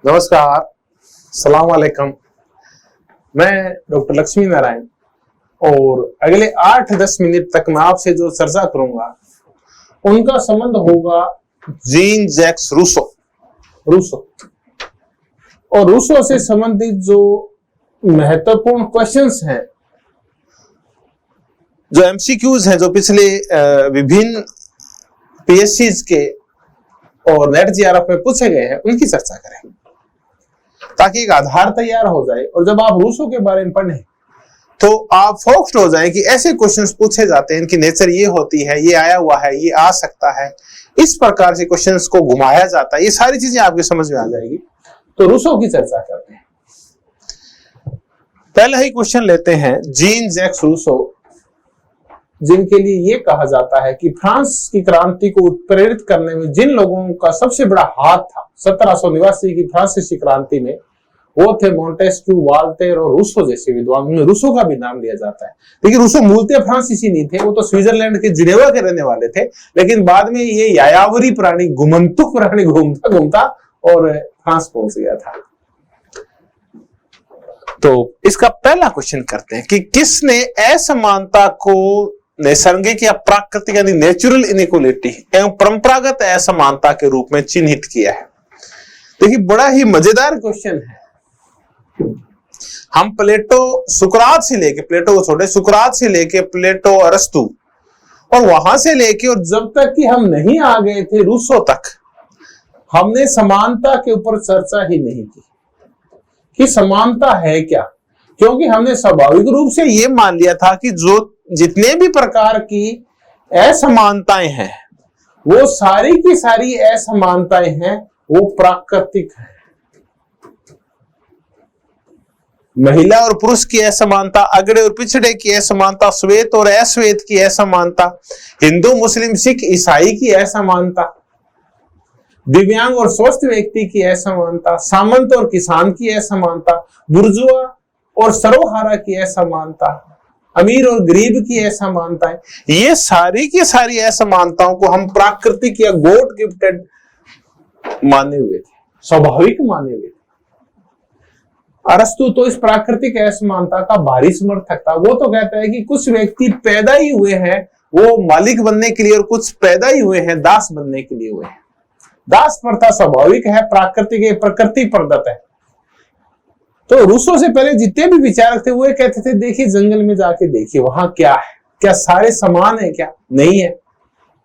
नमस्कार, सलाम वालेकुम। मैं डॉक्टर लक्ष्मी नारायण और अगले 8-10 मिनट तक मैं आपसे जो चर्चा करूंगा उनका संबंध होगा जीन जैक्स रूसो और रूसो से संबंधित जो महत्वपूर्ण क्वेश्चंस हैं, जो एमसीक्यूज हैं, जो पिछले विभिन्न पीएससीज के और नेट जीआरएफ में पूछे गए हैं, उनकी चर्चा करें ताकि एक आधार तैयार हो जाए। और जब आप रूसो के बारे में पढ़ें तो आप फोकस्ड हो जाएं कि ऐसे क्वेश्चंस पूछे जाते हैं, इनकी नेचर ये होती है, ये आया हुआ है, ये आ सकता है, इस प्रकार से क्वेश्चंस को घुमाया जाता है, ये सारी चीजें आपके समझ में आ जाएगी। तो रूसो की चर्चा करते हैं। पहला ही क्वेश्चन लेते हैं, जीन जैक्स रूसो, जिनके लिए ये कहा जाता है कि फ्रांस की क्रांति को उत्प्रेरित करने में जिन लोगों का सबसे बड़ा हाथ था 1789 की फ्रांसीसी क्रांति में, वो थे मोंटेस्क्यू, वाल्टेर और रूसो जैसे विद्वान। उन्हें रूसो का भी नाम लिया जाता है। देखिए, रूसो मूलतः फ्रांसीसी नहीं थे, वो तो स्विट्जरलैंड के जिनेवा के रहने वाले थे, लेकिन बाद में ये यायावरी प्राणी, गुमंतुक प्राणी घूमता घूमता और फ्रांस पहुंच गया था। तो इसका पहला क्वेश्चन करते हैं कि किसने असमानता को नैसर्गिक या प्राकृतिक यानी नेचुरल इनइक्वालिटी एवं परंपरागत असमानता के रूप में चिन्हित किया है। देखिए, बड़ा ही मजेदार क्वेश्चन है। हम प्लेटो, सुकरात से लेके, प्लेटो को छोड़े, सुकरात से लेके प्लेटो, अरस्तु और वहां से लेके और जब तक कि हम नहीं आ गए थे रूसो तक, हमने समानता के ऊपर चर्चा ही नहीं की कि समानता है क्या। क्योंकि हमने स्वाभाविक रूप से ये मान लिया था कि जो जितने भी प्रकार की असमानताएं हैं, वो सारी की सारी असमानताएं हैं, वो प्राकृतिक है। महिला और पुरुष की असमानता, अगड़े और पिछड़े की असमानता, श्वेत और अश्वेत की असमानता, हिंदू मुस्लिम सिख ईसाई की असमानता, दिव्यांग और स्वस्थ व्यक्ति की असमानता, सामंत और किसान की असमानता, बुर्जुआ और सर्वहारा की असमानता, अमीर और गरीब की असमानताएं, ये सारी की सारी असमानताओं को हम प्राकृतिक या गॉड गिफ्टेड माने हुए थे, स्वाभाविक माने हुए थे। अरस्तु तो इस प्राकृतिक असमानता का भारी समर्थक था। वो तो कहता है कि कुछ व्यक्ति पैदा ही हुए हैं वो मालिक बनने के लिए और कुछ पैदा ही हुए हैं दास बनने के लिए हुए हैं। दास प्रथा स्वाभाविक है, प्राकृतिक, प्रकृति प्रदत्त है। तो रूसो से पहले जितने भी विचारक थे वो कहते थे, देखिए जंगल में जाके देखिए वहां क्या है, क्या सारे समान है क्या? नहीं है।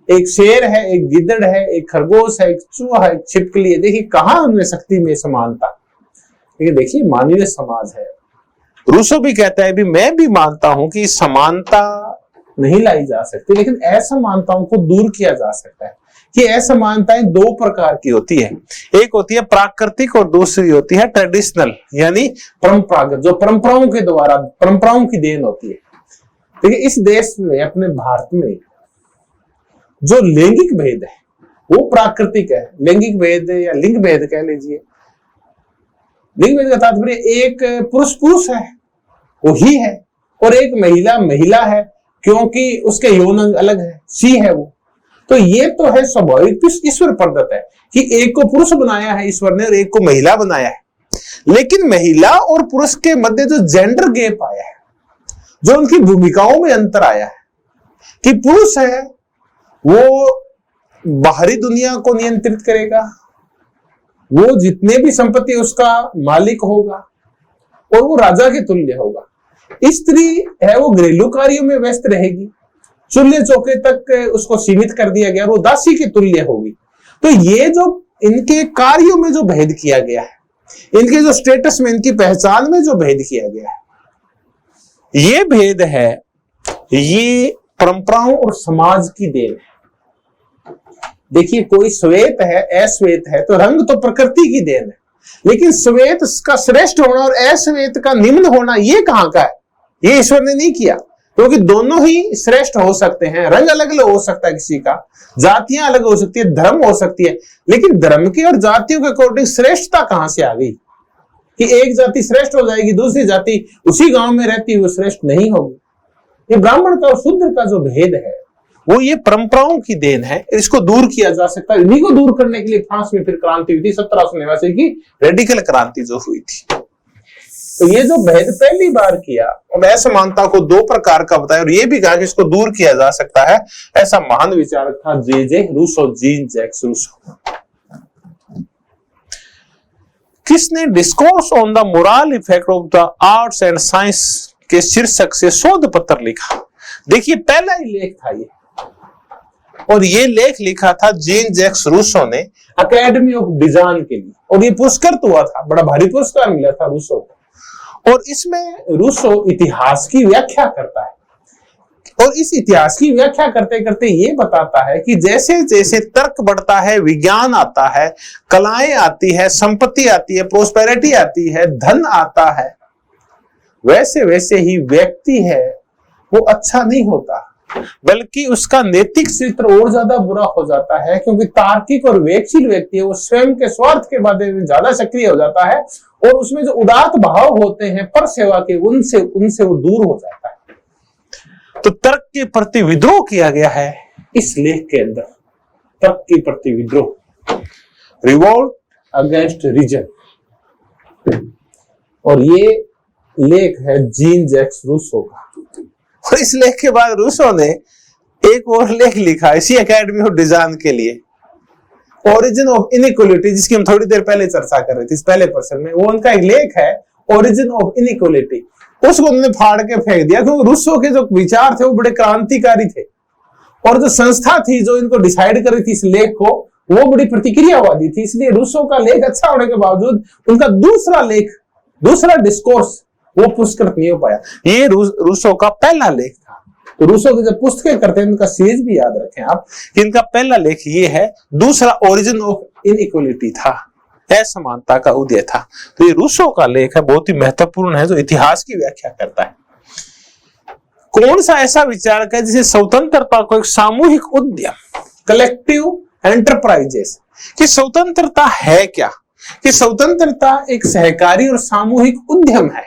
एक शेर है, एक गिद्दड़ है, एक खरगोश है, एक चूहा है, एक छिपकली है। देखिए कहां उनमें शक्ति में समानता। लेकिन देखिए मानवीय समाज है। रूसो भी कहता है, भी मैं भी मानता हूं कि समानता नहीं लाई जा सकती, लेकिन असमानताओं को दूर किया जा सकता है। कि असमानताएं दो प्रकार की होती है, एक होती है प्राकृतिक और दूसरी होती है ट्रेडिशनल यानी परंपरागत, जो परंपराओं के द्वारा, परंपराओं की देन होती है। देखिए इस देश में, अपने भारत में जो लैंगिक भेद है वो प्राकृतिक है। लैंगिक भेद या लिंग भेद कह लीजिए। लिंग भेद का तात्पर्य एक पुरुष पुरुष है वो ही है और एक महिला महिला है क्योंकि उसके यौन अंग अलग है, सी है वो। तो ये तो है स्वाभाविक, ईश्वर प्रदत्त है कि एक को पुरुष बनाया है ईश्वर ने और एक को महिला बनाया है। लेकिन महिला और पुरुष के मध्य जो जेंडर गैप आया है, जो उनकी भूमिकाओं में अंतर आया है कि पुरुष है वो बाहरी दुनिया को नियंत्रित करेगा, वो जितने भी संपत्ति उसका मालिक होगा और वो राजा के तुल्य होगा। स्त्री है वो घरेलू कार्यों में व्यस्त रहेगी, चूल्हे चौके तक उसको सीमित कर दिया गया, वो दासी के तुल्य होगी। तो ये जो इनके कार्यों में जो भेद किया गया है, इनके जो स्टेटस में, इनकी पहचान में जो भेद किया गया है, ये भेद है, ये परंपराओं और समाज की देन है। देखिए कोई श्वेत है, अश्वेत है, तो रंग तो प्रकृति की देन है, लेकिन श्वेत का श्रेष्ठ होना और अश्वेत का निम्न होना ये कहां का है? ये ईश्वर ने नहीं किया, क्योंकि दोनों ही श्रेष्ठ हो सकते हैं। रंग अलग अलग हो सकता है किसी का, जातियां अलग हो सकती है, धर्म हो सकती है, लेकिन धर्म के और जातियों के अकॉर्डिंग श्रेष्ठता कहां से आ गई कि एक जाति श्रेष्ठ हो जाएगी, दूसरी जाति उसी गांव में रहती हुई श्रेष्ठ नहीं होगी। ये ब्राह्मण का और शूद्र का जो भेद है वो ये परंपराओं की देन है, इसको दूर किया जा सकता है। इन्हीं को दूर करने के लिए फ्रांस में फिर क्रांति हुई थी 1789 की, रेडिकल क्रांति जो हुई थी। तो ये जो भेद पहली बार किया और असमानता को दो प्रकार का बताया और ये भी कहा कि इसको दूर किया जा सकता है, ऐसा महान विचारक था जे रूसो, जीन जैक्स रूसो। किसने discourse on the moral effect of the arts and science के शीर्षक से शोध पत्र लिखा? देखिए पहला ही लेख था ये, और ये लेख लिखा था जीन जैक्स रूसो ने एकेडमी ऑफ डिजाइन के लिए, और ये पुरस्कृत हुआ था, बड़ा भारी पुरस्कार मिला था रूसो को। और इसमें रूसो इतिहास की व्याख्या करता है, और इस इतिहास की व्याख्या करते करते ये बताता है कि जैसे जैसे तर्क बढ़ता है, विज्ञान आता है, कलाएं आती है, संपत्ति आती है, प्रोस्पेरिटी आती है, धन आता है, वैसे वैसे ही व्यक्ति है वो अच्छा नहीं होता, बल्कि उसका नैतिक चित्र और ज्यादा बुरा हो जाता है, क्योंकि तार्किक और विवेकशील व्यक्ति है वो स्वयं के स्वार्थ के बारे में ज्यादा सक्रिय हो जाता है, और उसमें जो उदात्त भाव होते हैं पर सेवा के, उनसे वो दूर हो जाता है। तो तर्क के प्रति विद्रोह किया गया है इस लेख के अंदर, तर्क के प्रति विद्रोह, रिवोल्ट अगेंस्ट रीजन। और ये लेख है जीन जैक्स रूसो का। और इस लेख के बाद रूसो ने एक और लेख लिखा इसी एकेडमी ऑफ डिजाइन के लिए, ओरिजिन ऑफ इनइक्वालिटी, जिसकी हम थोड़ी देर पहले चर्चा कर रहे थे इस पहले पर्सन में। वो उनका एक लेख है ओरिजिन ऑफ इनइक्वालिटी, उसको उन्होंने फाड़ के फेंक दिया, क्योंकि रूसो के जो विचार थे वो बड़े क्रांतिकारी थे, और जो संस्था थी जो इनको डिसाइड कर रही थी इस लेख को, वो बड़ी प्रतिक्रियावादी थी। इसलिए रूसो का लेख अच्छा होने के बावजूद उनका दूसरा लेख, दूसरा डिस्कोर्स वो पुरस्कृत नहीं हो पाया। ये रूसो का पहला लेख था। तो रूसो की जब पुस्तकें करते हैं उनका सीरीज भी याद रखें आप कि इनका पहला लेख ये है, दूसरा ओरिजिन ऑफ इनइक्वालिटी था, असमानता का उदय था। तो ये रूसो का लेख है, बहुत ही महत्वपूर्ण है, जो इतिहास की व्याख्या करता है। कौन सा ऐसा विचारक है जिसे स्वतंत्रता को एक सामूहिक उद्यम, कलेक्टिव एंटरप्राइजेस, कि स्वतंत्रता है क्या, कि स्वतंत्रता एक सहकारी और सामूहिक उद्यम है,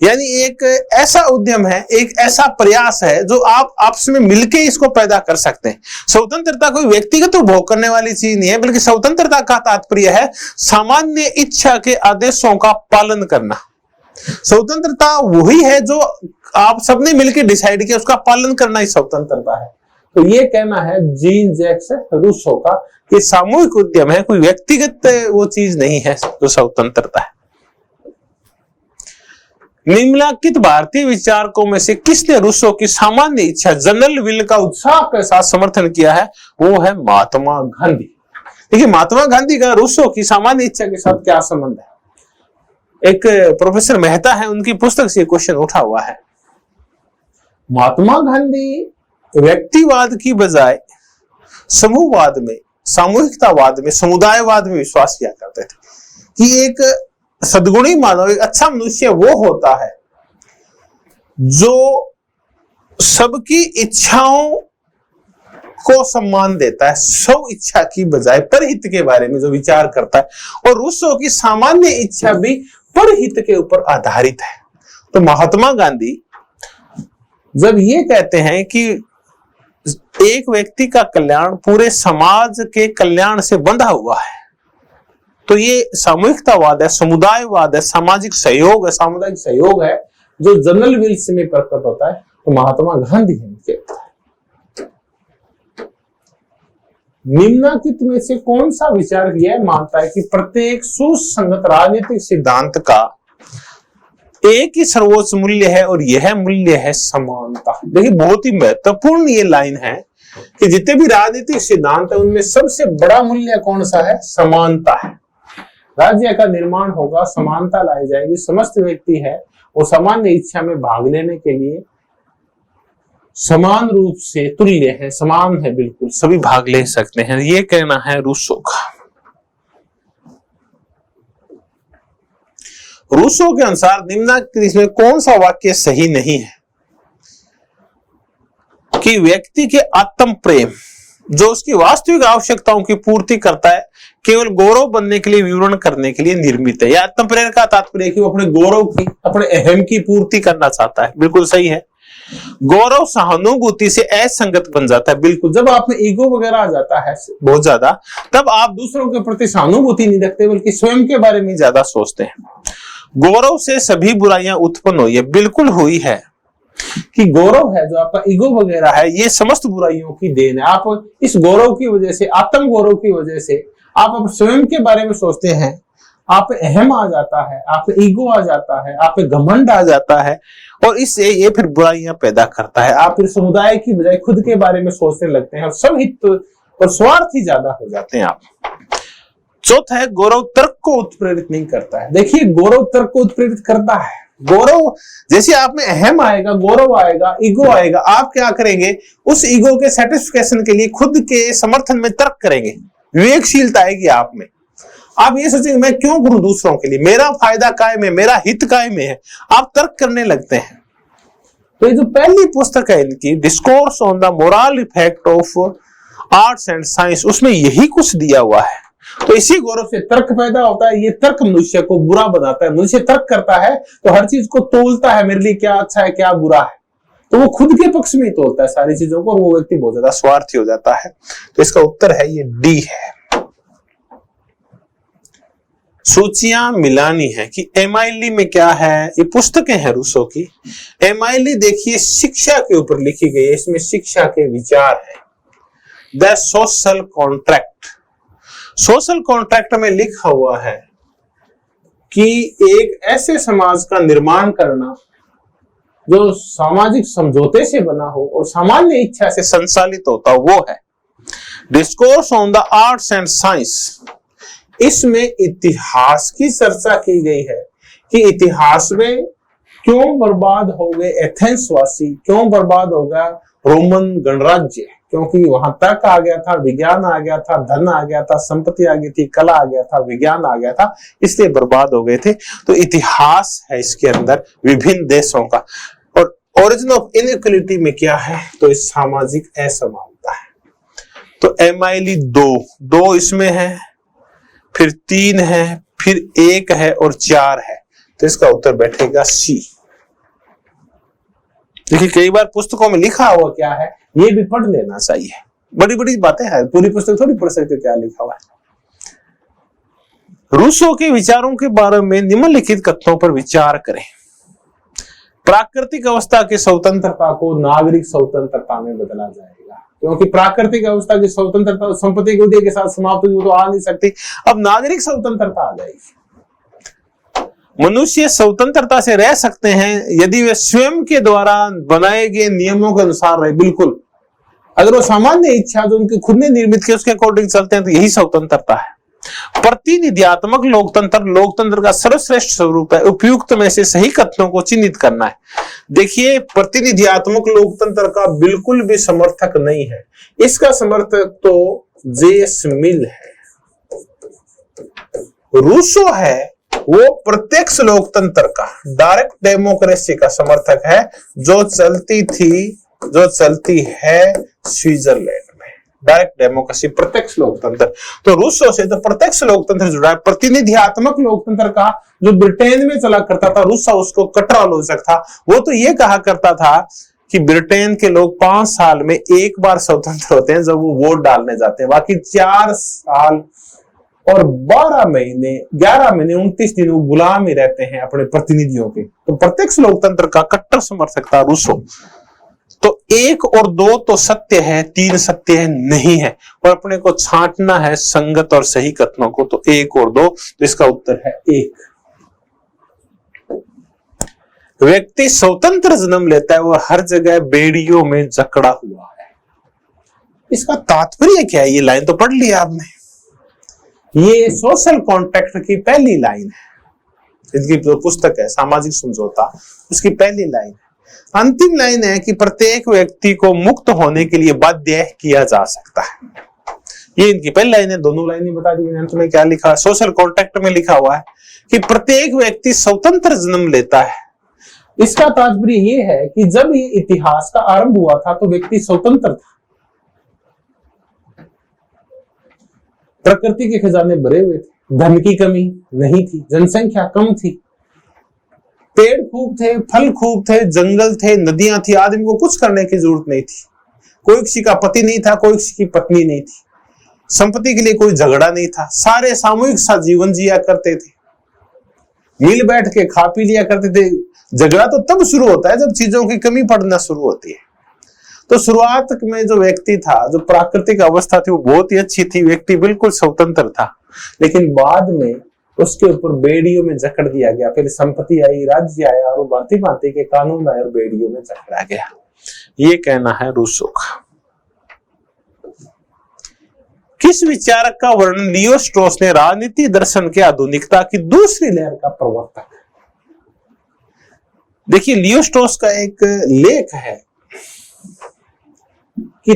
यानी एक ऐसा उद्यम है, एक ऐसा प्रयास है जो आप आपस में मिलके इसको पैदा कर सकते हैं। स्वतंत्रता कोई व्यक्तिगत उपभोग करने वाली चीज नहीं है, बल्कि स्वतंत्रता का तात्पर्य है सामान्य इच्छा के आदेशों का पालन करना। स्वतंत्रता वही है जो आप सबने मिलकर डिसाइड किया, उसका पालन करना ही स्वतंत्रता है। तो ये कहना है जीन जैक्स रूसो का कि सामूहिक उद्यम है, कोई व्यक्तिगत वो चीज नहीं है जो स्वतंत्रता है। निम्नलिखित भारतीय विचारकों में से किसने रूसो की सामान्य इच्छा, जनरल विल का उत्साह के साथ समर्थन किया है? वो है महात्मा गांधी। देखिए महात्मा गांधी का रूसो की सामान्य इच्छा के साथ क्या संबंध है? एक प्रोफेसर मेहता है, उनकी पुस्तक से क्वेश्चन उठा हुआ है। महात्मा गांधी व्यक्तिवाद की बजाय समूहवाद में, सामूहिकतावाद में, समुदायवाद में विश्वास किया करते थे कि एक सद्गुणी मानव, एक अच्छा मनुष्य वो होता है जो सबकी इच्छाओं को सम्मान देता है, स्व इच्छा की बजाय परहित के बारे में जो विचार करता है। और रूसो की सामान्य इच्छा भी परहित के ऊपर आधारित है। तो महात्मा गांधी जब ये कहते हैं कि एक व्यक्ति का कल्याण पूरे समाज के कल्याण से बंधा हुआ है, तो ये सामूहिकतावाद है, समुदायवाद है, सामाजिक सहयोग है, सामुदायिक सहयोग है, जो जनरल विल में प्रकट होता है। तो महात्मा गांधी है। निम्नलिखित में से कौन सा विचारक यह मानता है कि प्रत्येक सुसंगत राजनीतिक सिद्धांत का एक ही सर्वोच्च मूल्य है और यह मूल्य है समानता? देखिए बहुत ही महत्वपूर्ण ये लाइन है कि जितने भी राजनीतिक सिद्धांत है उनमें सबसे बड़ा मूल्य कौन सा है? समानता है। राज्य का निर्माण होगा, समानता लाई जाएगी, समस्त व्यक्ति है वो सामान्य इच्छा में भाग लेने के लिए समान रूप से तुल्य है, समान है, बिल्कुल सभी भाग ले सकते हैं, ये कहना है रूसो का। रूसो के अनुसार निम्नलिखित में कौन सा वाक्य सही नहीं है कि व्यक्ति के आत्म प्रेम जो उसकी वास्तविक आवश्यकताओं की पूर्ति करता है केवल गौरव बनने के लिए, विवरण करने के लिए निर्मित है। या आत्म प्रेम का तात्पर्य कि वो अपने गौरव की, अपने अहम की पूर्ति करना चाहता है, बिल्कुल सही है। गौरव सहानुभूति से असंगत बन जाता है। बिल्कुल, जब आप में ईगो वगैरह आ जाता है बहुत ज्यादा, तब आप दूसरों के प्रति सहानुभूति नहीं रखते बल्कि स्वयं के बारे में ज्यादा सोचते हैं। गौरव से सभी बुराइयां उत्पन्न हुई है, बिल्कुल हुई है कि गौरव है जो आपका ईगो वगैरह है, ये समस्त बुराइयों की देन है। आप इस गौरव की वजह से, आत्म गौरव की वजह से आप स्वयं के बारे में सोचते हैं, आप पे अहम आ जाता है, आप पे ईगो आ जाता है, आप पे घमंड आ जाता है, और इससे ये फिर बुराइयां पैदा करता है। आप फिर समुदाय की बजाय खुद के बारे में सोचने लगते हैं और सब हित और स्वार्थ ही ज्यादा हो जाते हैं आप। चौथा है, गौरव तर्क को उत्प्रेरित नहीं करता है। देखिए, गौरव तर्क को उत्प्रेरित करता है। गौरव जैसे आप में अहम आएगा, गौरव आएगा, ईगो आएगा, आप क्या करेंगे, उस ईगो के सेटिस्फिकेशन के लिए खुद के समर्थन में तर्क करेंगे, विवेकशीलता आएगी आप में। आप ये सोचेंगे मैं क्यों करूं दूसरों के लिए, मेरा फायदा काय में, मेरा हित काय में है, आप तर्क करने लगते हैं। तो ये जो पहली पुस्तक है इनकी, discourse on the moral effect of arts and science, उसमें यही कुछ दिया हुआ है। तो इसी गौरव से तर्क पैदा होता है। ये तर्क मनुष्य को बुरा बनाता है। मनुष्य तर्क करता है तो हर चीज को तोलता है, मेरे लिए क्या अच्छा है क्या बुरा है, तो वो खुद के पक्ष में ही तोलता है सारी चीजों को, और वो व्यक्ति बहुत ज्यादा स्वार्थी हो जाता है। तो इसका उत्तर है ये डी है। सूचियां मिलानी है कि एमाइली में क्या है। ये पुस्तकें हैं रूसो की। एमाइली देखिए शिक्षा के ऊपर लिखी गई है, इसमें शिक्षा के विचार है। The social contract, social contract में लिखा हुआ है कि एक ऐसे समाज का निर्माण करना जो सामाजिक समझौते से बना हो और सामान्य इच्छा से संचालित होता हो, वो है। Discourse on the arts and science, इसमें इतिहास की चर्चा की गई है कि इतिहास में क्यों बर्बाद हो गए एथेंस वासी, क्यों बर्बाद हो गया रोमन गणराज्य, क्योंकि वहां तर्क आ गया था, विज्ञान आ गया था, धन आ गया था, संपत्ति आ गई थी, कला आ गया था, विज्ञान आ गया था, इसलिए बर्बाद हो गए थे। तो इतिहास है इसके अंदर विभिन्न देशों का। और ओरिजिन ऑफ इनइक्वालिटी में क्या है, तो इस सामाजिक असमानता है। तो एमाइली दो इसमें है, फिर 3 है, फिर 1 है और 4 है। तो इसका उत्तर बैठेगा सी। देखिए, कई बार पुस्तकों में लिखा हुआ क्या है ये भी पढ़ लेना चाहिए। बड़ी बड़ी बातें हैं, पूरी पुस्तक थोड़ी पढ़ सकते क्या लिखा हुआ है। रूसो के विचारों के बारे में निम्नलिखित कथनों पर विचार करें। प्राकृतिक अवस्था की स्वतंत्रता को नागरिक स्वतंत्रता में बदला जाएगा, क्योंकि प्राकृतिक अवस्था की स्वतंत्रता संपत्ति के उदय के साथ समाप्त हुई, तो आ नहीं सकती। अब नागरिक स्वतंत्रता आ जाएगी। मनुष्य स्वतंत्रता से रह सकते हैं यदि वे स्वयं के द्वारा बनाए गए नियमों के अनुसार रहे। बिल्कुल, अगर वो सामान्य इच्छा जो उनकी खुद ने निर्मित की उसके अकॉर्डिंग चलते हैं तो यही स्वतंत्रता है। प्रतिनिधियात्मक लोकतंत्र लोकतंत्र का सर्वश्रेष्ठ स्वरूप है। उपयुक्त में से सही कथनों को चिन्हित करना है। देखिए, प्रतिनिधियात्मक लोकतंत्र का बिल्कुल भी समर्थक नहीं है। इसका समर्थक तो जेएस मिल है। रूसो है वो प्रत्यक्ष लोकतंत्र का, डायरेक्ट डेमोक्रेसी का समर्थक है, जो चलती है स्विट्जरलैंड में। डायरेक्ट डेमोक्रेसी, प्रत्यक्ष लोकतंत्र। तो रूसो से तो प्रत्यक्ष लोकतंत्र जुड़ा है। प्रतिनिधियात्मक लोकतंत्र का जो ब्रिटेन में चला करता था, रूसो उसको कट्टर आलोचक था। वो तो ये कहा करता था कि ब्रिटेन के लोग 5 साल में एक बार स्वतंत्र होते हैं जब वो वोट डालने जाते हैं, बाकी 4 साल और 11 महीने 29 दिन वो गुलाम ही रहते हैं अपने प्रतिनिधियों के। तो प्रत्यक्ष लोकतंत्र का कट्टर समर्थक था रूसो। तो 1 और 2 तो सत्य है, 3 सत्य है नहीं है, और अपने को छांटना है संगत और सही कथनों को। तो 1 और 2, तो इसका उत्तर है 1। व्यक्ति स्वतंत्र जन्म लेता है, वो हर जगह बेड़ियों में जकड़ा हुआ है। इसका तात्पर्य क्या है? ये लाइन तो पढ़ लिया आपने। ये सोशल कॉन्ट्रैक्ट की पहली लाइन है। इनकी जो पुस्तक है सामाजिक समझौता, उसकी पहली लाइन है। अंतिम लाइन है कि प्रत्येक व्यक्ति को मुक्त होने के लिए बाध्य किया जा सकता है। ये इनकी पहली लाइन है। दोनों लाइनें बता दी अंत में क्या लिखा है। सोशल कॉन्ट्रैक्ट में लिखा हुआ है कि प्रत्येक व्यक्ति स्वतंत्र जन्म लेता है। इसका तात्पर्य ये है कि जब ये इतिहास का आरंभ हुआ था तो व्यक्ति स्वतंत्र था। प्रकृति के खजाने भरे हुए थे, धन की कमी नहीं थी, जनसंख्या कम थी, पेड़ खूब थे, फल खूब थे, जंगल थे, नदियां थी, आदमी को कुछ करने की जरूरत नहीं थी। कोई किसी का पति नहीं था, कोई किसी की पत्नी नहीं थी, संपत्ति के लिए कोई झगड़ा नहीं था, सारे सामूहिक सा जीवन जिया करते थे, मिल बैठ के खा पी लिया करते थे। झगड़ा तो तब शुरू होता है जब चीजों की कमी पड़ना शुरू होती है। तो शुरुआत में जो व्यक्ति था, जो प्राकृतिक अवस्था थी, वो बहुत ही अच्छी थी, व्यक्ति बिल्कुल स्वतंत्र था। लेकिन बाद में उसके ऊपर बेड़ियों में जकड़ दिया गया, फिर संपत्ति आई, राज्य आया, और भांति भांति के कानून आए और बेड़ियों में जकड़ा गया। ये कहना है रूसो का। किस विचारक का वर्णन लियो स्ट्रॉस ने राजनीति दर्शन के आधुनिकता की दूसरी लहर का प्रवर्तक? देखिए, लियो स्ट्रॉस का एक लेख है कि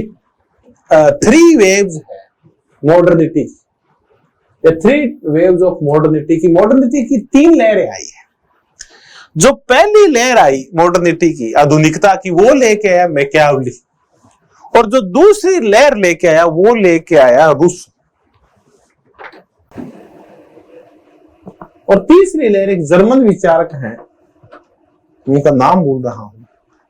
3 वेव्स है मॉडर्निटी की, 3 वेव्स ऑफ मॉडर्निटी की। मॉडर्निटी की 3 लहरें आई है। जो पहली लहर आई मॉडर्निटी की, आधुनिकता की, वो लेके आया मैकियावेली, और जो दूसरी लहर लेके आया वो लेके आया रूसो, और तीसरी लहर एक जर्मन विचारक हैं, उनका नाम भूल रहा हूं,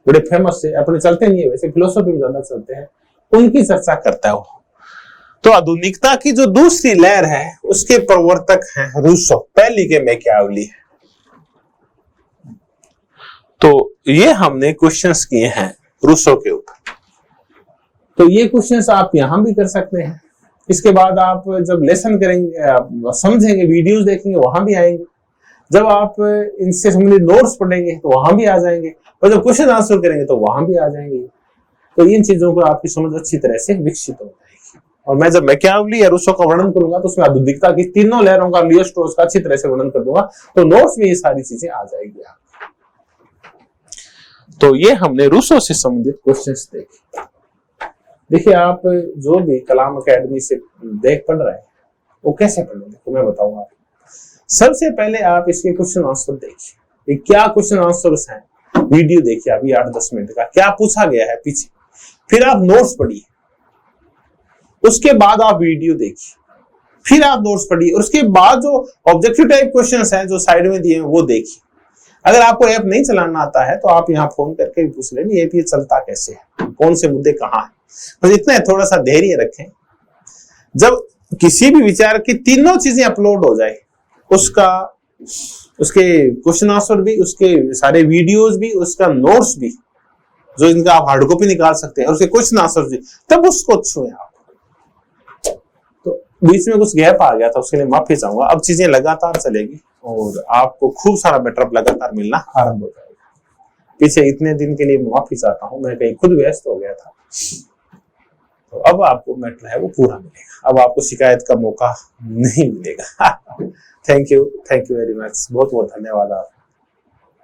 बड़े फेमस है, अपने चलते नहीं है वैसे, फिलोसफी में ज्यादा चलते हैं, उनकी चर्चा करता है वो। तो आधुनिकता की जो दूसरी लहर है उसके प्रवर्तक हैं रूसो, पहली के मैकियावेली है। तो ये हमने क्वेश्चंस किए हैं रूसो के ऊपर। तो ये क्वेश्चंस आप यहां भी कर सकते हैं। इसके बाद आप जब लेसन करेंगे, समझेंगे, वीडियोस देखेंगे, वहां भी आएंगे। जब आप इनसे संबंधित नोट्स पढ़ेंगे तो वहां भी आ जाएंगे, और जब क्वेश्चन आंसर करेंगे तो वहां भी आ जाएंगे। तो इन चीजों को आपकी समझ अच्छी तरह से विकसित हो जाएगी। और मैं जब मैकियावेली या रूसो का वर्णन करूंगा तो उसमें आधुनिकता की तीनों लहरों का, लियो स्ट्रॉस का अच्छी तरह से वर्णन कर दूंगा, तो नोट्स में ये सारी चीजें आ जाएगी। तो ये हमने रूसो से संबंधित क्वेश्चंस देखे। देखिए, आप जो भी कलाम अकेडमी से पढ़ रहे हैं वो कैसे पढ़ेंगे तो मैं बताऊंगा। सबसे पहले आप इसके क्वेश्चन आंसर देखिए, क्या क्वेश्चन आंसर्स हैं, वीडियो देखिए अभी 8-10 मिनट का, क्या पूछा गया है पीछे। फिर आप नोट्स पढ़िए, उसके बाद आप वीडियो देखिए, फिर आप नोट्स पढ़िए, और उसके बाद जो ऑब्जेक्टिव टाइप क्वेश्चंस हैं जो साइड में दिए हैं वो देखिए। अगर आपको ऐप नहीं चलाना आता है तो आप यहाँ फोन करके भी पूछ लेंगे ऐप ये चलता कैसे है, कौन से मुद्दे कहाँ हैं। बस इतना है, थोड़ा सा धैर्य रखें। जब किसी भी विचार की तीनों चीजें अपलोड हो जाए, उसके क्वेश्चन आंसर भी, उसके सारे वीडियोस भी, उसका नोट्स भी, जो इनका आप हार्ड कॉपी निकाल सकते हैं, और उसके क्वेश्चन आंसर भी, तब उसको छुएं आप। तो बीच में कुछ गैप आ गया था, उसके लिए माफी चाहूंगा। अब चीजें लगातार चलेगी और आपको खूब सारा मैटर लगातार मिलना आरंभ हो जाएगा। पीछे इतने दिन के लिए माफी चाहता हूं, मैं कहीं खुद व्यस्त हो गया था। तो अब आपको मैटर है वो पूरा मिलेगा, अब आपको शिकायत का मौका नहीं मिलेगा। थैंक यू वेरी मच, बहुत बहुत धन्यवाद आप।